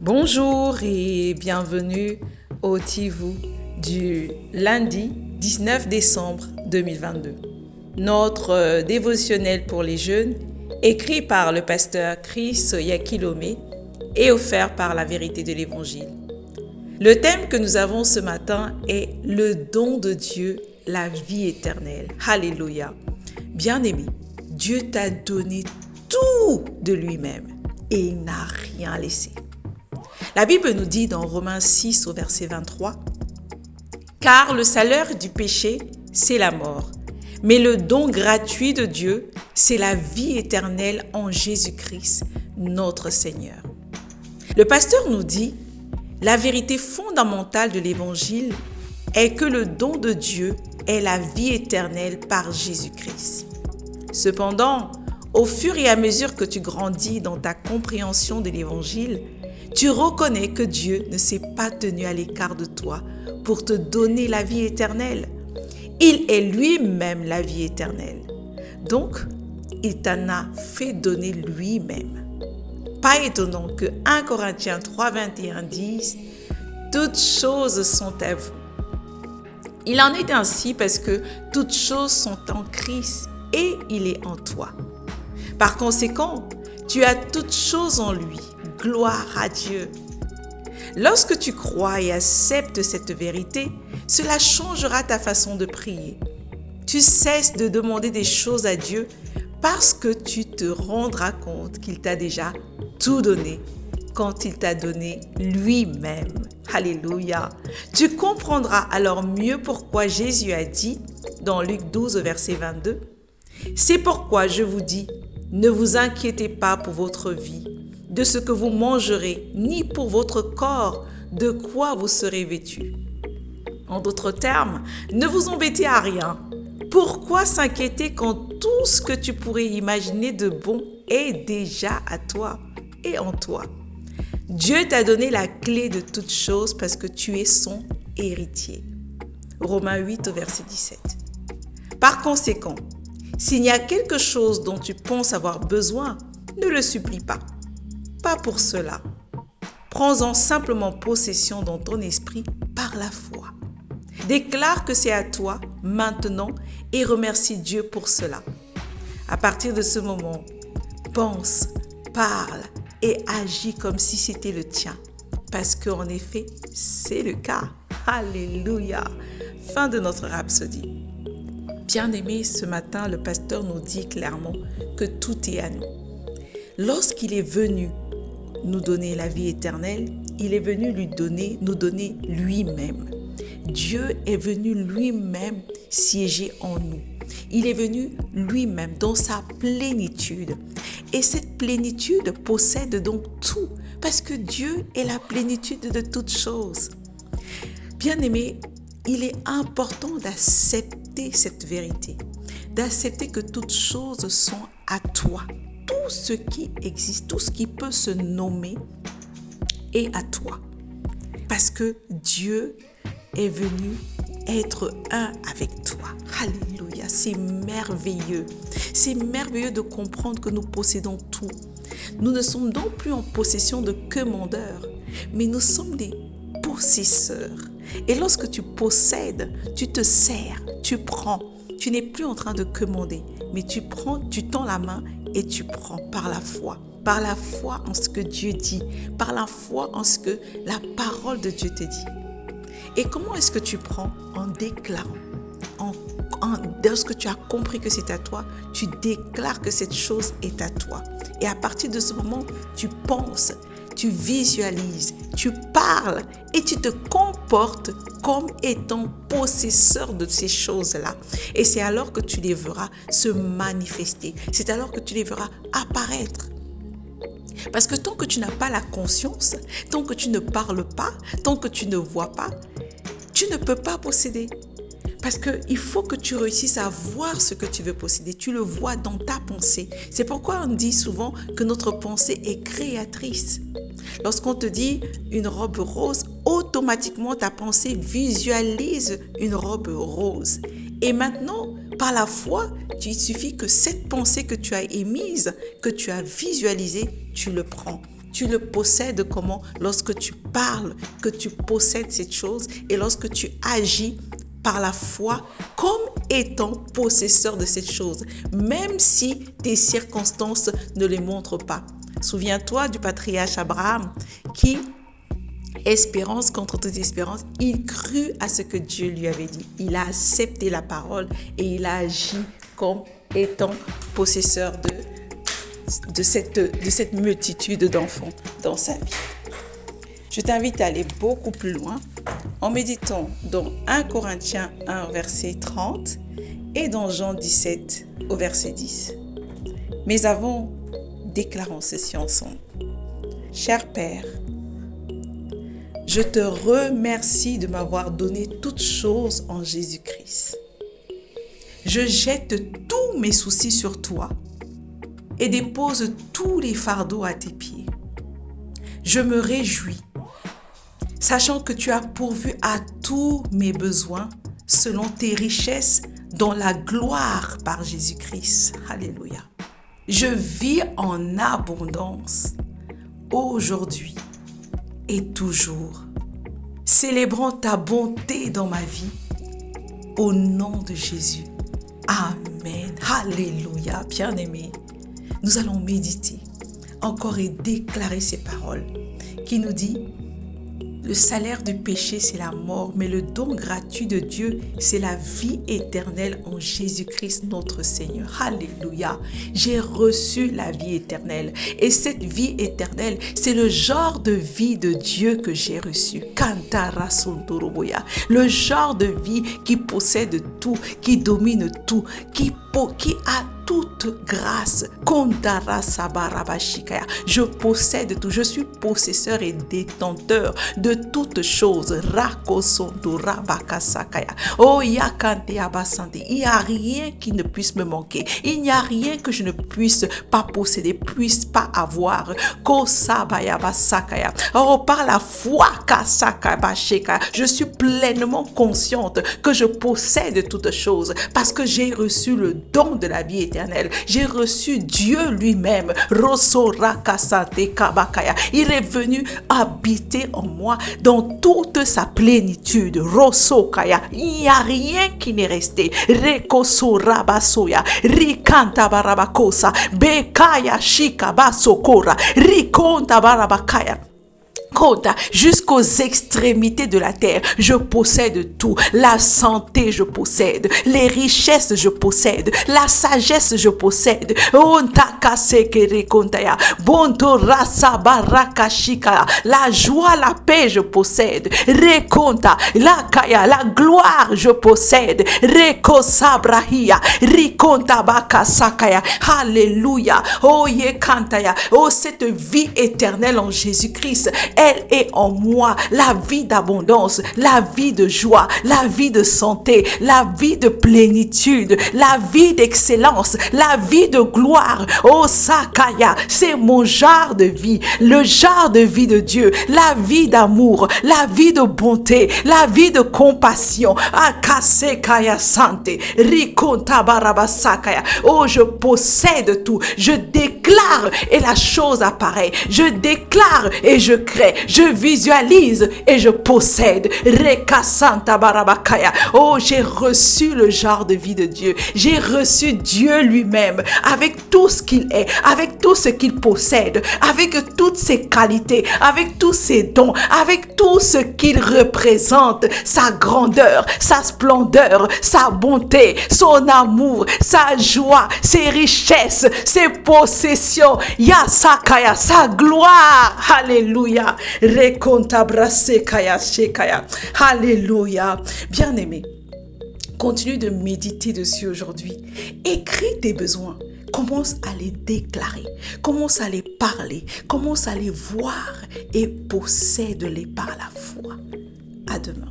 Bonjour et bienvenue au Tivou du lundi 19 décembre 2022. Notre dévotionnel pour les jeunes, écrit par le pasteur Chris Yakilome et offert par la vérité de l'Évangile. Le thème que nous avons ce matin est le don de Dieu, la vie éternelle. Alléluia. Bien-aimé, Dieu t'a donné tout de lui-même et il n'a rien laissé. La Bible nous dit dans Romains 6 au verset 23, « Car le salaire du péché, c'est la mort, mais le don gratuit de Dieu, c'est la vie éternelle en Jésus-Christ, notre Seigneur. » Le pasteur nous dit, la vérité fondamentale de l'Évangile est que le don de Dieu est la vie éternelle par Jésus-Christ. Cependant, au fur et à mesure que tu grandis dans ta compréhension de l'Évangile, tu reconnais que Dieu ne s'est pas tenu à l'écart de toi pour te donner la vie éternelle. Il est lui-même la vie éternelle. Donc, il t'en a fait donner lui-même. Pas étonnant que 1 Corinthiens 3, 21 dise « Toutes choses sont à vous ». Il en est ainsi parce que toutes choses sont en Christ et il est en toi. Par conséquent, tu as toutes choses en lui. Gloire à Dieu. Lorsque tu crois et acceptes cette vérité, cela changera ta façon de prier. Tu cesses de demander des choses à Dieu parce que tu te rendras compte qu'il t'a déjà tout donné quand il t'a donné lui-même. Alléluia. Tu comprendras alors mieux pourquoi Jésus a dit dans Luc 12 verset 22, « C'est pourquoi je vous dis, ne vous inquiétez pas pour votre vie, de ce que vous mangerez, ni pour votre corps, de quoi vous serez vêtus. » En d'autres termes, ne vous embêtez à rien. Pourquoi s'inquiéter quand tout ce que tu pourrais imaginer de bon est déjà à toi et en toi? Dieu t'a donné la clé de toutes choses parce que tu es son héritier. Romains 8 verset 17. Par conséquent, s'il y a quelque chose dont tu penses avoir besoin, ne le supplie pas. Pas pour cela. Prends-en simplement possession dans ton esprit par la foi. Déclare que c'est à toi maintenant et remercie Dieu pour cela. À partir de ce moment, pense, parle et agis comme si c'était le tien. Parce qu'en effet, c'est le cas. Alléluia. Fin de notre rhapsodie. Bien-aimé, ce matin, le pasteur nous dit clairement que tout est à nous. Lorsqu'il est venu nous donner la vie éternelle, il est venu nous donner lui-même. Dieu est venu lui-même siéger en nous. Il est venu lui-même dans sa plénitude. Et cette plénitude possède donc tout, parce que Dieu est la plénitude de toutes choses. Bien-aimé, il est important d'accepter cette vérité, d'accepter que toutes choses sont à toi. Tout ce qui existe, tout ce qui peut se nommer est à toi. Parce que Dieu est venu être un avec toi. Alléluia, c'est merveilleux. C'est merveilleux de comprendre que nous possédons tout. Nous ne sommes donc plus en possession de commandeurs, mais nous sommes des possesseurs. Et lorsque tu possèdes, tu te sers, tu prends. Tu n'es plus en train de commander, mais tu prends, tu tends la main et tu prends par la foi. Par la foi en ce que Dieu dit, par la foi en ce que la parole de Dieu te dit. Et comment est-ce que tu prends? En déclarant. Lorsque tu as compris que c'est à toi, tu déclares que cette chose est à toi. Et à partir de ce moment, tu penses, tu visualises, tu parles et tu te comportes comme étant possesseur de ces choses-là. Et c'est alors que tu les verras se manifester. C'est alors que tu les verras apparaître. Parce que tant que tu n'as pas la conscience, tant que tu ne parles pas, tant que tu ne vois pas, tu ne peux pas posséder. Parce qu'il faut que tu réussisses à voir ce que tu veux posséder. Tu le vois dans ta pensée. C'est pourquoi on dit souvent que notre pensée est créatrice. Lorsqu'on te dit une robe rose, automatiquement ta pensée visualise une robe rose. Et maintenant, par la foi, il suffit que cette pensée que tu as émise, que tu as visualisée, tu le prends. Tu le possèdes comment? Lorsque tu parles que tu possèdes cette chose et lorsque tu agis par la foi comme étant possesseur de cette chose, même si tes circonstances ne les montrent pas. Souviens-toi du patriarche Abraham qui, espérance contre toute espérance, il crut à ce que Dieu lui avait dit. Il a accepté la parole et il a agi comme étant possesseur de cette multitude d'enfants dans sa vie. Je t'invite à aller beaucoup plus loin en méditant dans 1 Corinthiens 1, verset 30 et dans Jean 17, au verset 10. Mais avant, déclarons ceci ensemble. Cher Père, je te remercie de m'avoir donné toutes choses en Jésus-Christ. Je jette tous mes soucis sur toi et dépose tous les fardeaux à tes pieds. Je me réjouis, sachant que tu as pourvu à tous mes besoins selon tes richesses dans la gloire par Jésus-Christ. Alléluia. Je vis en abondance aujourd'hui et toujours, célébrant ta bonté dans ma vie, au nom de Jésus. Amen. Alléluia. Bien-aimés, nous allons méditer encore et déclarer ces paroles qui nous dit: le salaire du péché, c'est la mort, mais le don gratuit de Dieu, c'est la vie éternelle en Jésus-Christ notre Seigneur. Alléluia. J'ai reçu la vie éternelle. Et cette vie éternelle, c'est le genre de vie de Dieu que j'ai reçu. Le genre de vie qui possède tout, qui domine tout, qui a toute grâce. Je possède tout. Je suis possesseur et détenteur de toutes choses. Oh, il n'y a rien qui ne puisse me manquer. Il n'y a rien que je ne puisse pas posséder, puisse pas avoir. Oh, par la foi, je suis pleinement consciente que je possède toutes choses parce que j'ai reçu le don de la vie éternelle. J'ai reçu Dieu lui-même. Il est venu habiter en moi dans toute sa plénitude. Il n'y a rien qui n'est resté. Jusqu'aux extrémités de la terre, je possède tout. La santé, je possède. Les richesses, je possède. La sagesse, je possède. La joie, la paix, je possède. La gloire, je possède. Alléluia. Oh, cette vie éternelle en Jésus-Christ, elle est en moi, la vie d'abondance, la vie de joie, la vie de santé, la vie de plénitude, la vie d'excellence, la vie de gloire. Oh Sakaya, c'est mon genre de vie, le genre de vie de Dieu, la vie d'amour, la vie de bonté, la vie de compassion. Akasekaya Sante, Rikonta Barabasakaya. Oh, je possède tout, je déclare et la chose apparaît, je déclare et je crée. Je visualise et je possède. Reka Santa Barabakaya. Oh, j'ai reçu le genre de vie de Dieu. J'ai reçu Dieu lui-même avec tout ce qu'il est, avec tout ce qu'il possède, avec toutes ses qualités, avec tous ses dons, avec tout ce qu'il représente, sa grandeur, sa splendeur, sa bonté, son amour, sa joie, ses richesses, ses possessions, Yasakaya, sa gloire. Alléluia. Alléluia. Bien-aimé, continue de méditer dessus aujourd'hui. Écris tes besoins. Commence à les déclarer. Commence à les parler. Commence à les voir et possède-les par la foi. À demain.